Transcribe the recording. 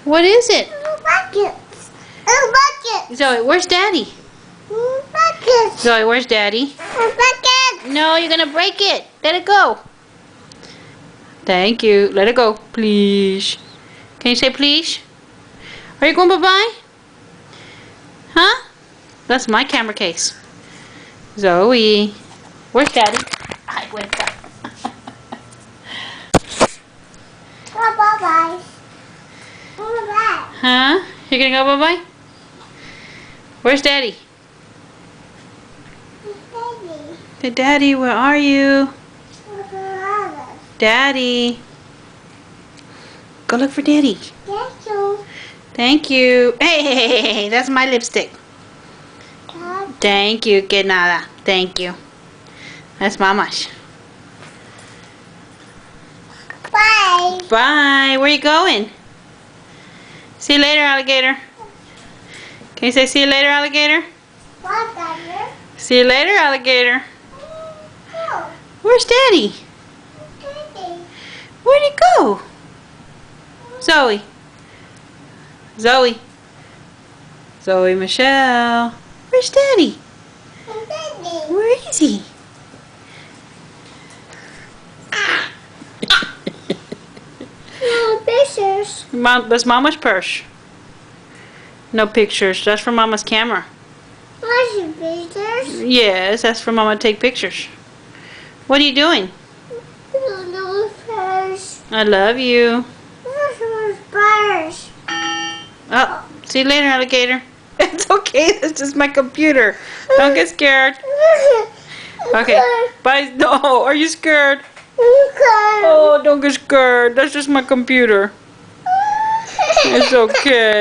What is it? Bucket. Bucket. Zoe, where's Daddy? Bucket. Zoe, where's Daddy? Bucket. No, you're gonna break it. Let it go. Thank you. Let it go, please. Can you say please? Are you going bye-bye? Huh? That's my camera case. Zoe. Where's Daddy? I went up. Bye-bye. Bye-bye. Huh? You're gonna go bye-bye? Where's Daddy? Hey, Daddy, where are you? Daddy. Go look for Daddy. Thank you. Thank you. Hey, that's my lipstick. Thank you, que nada. Thank you. That's Mama's. Bye. Bye. Where you going? See you later, alligator. Can you say see you later, alligator? Bye, Daddy. See you later, alligator. Oh, Where's Daddy? Daddy. Where'd he go? Zoe. Zoe. Zoe Michelle. Where's Daddy? Daddy. Where is he? No pictures. Mom, that's Mama's purse. No pictures. That's for Mama's camera. What's pictures? Yes, that's for Mama to take pictures. What are you doing? No pictures. I love you. What's pictures? Oh, see you later, alligator. It's okay. That's just my computer. Don't get scared. Okay. Bye. No, are you scared? Oh, don't get scared. That's just my computer. It's okay.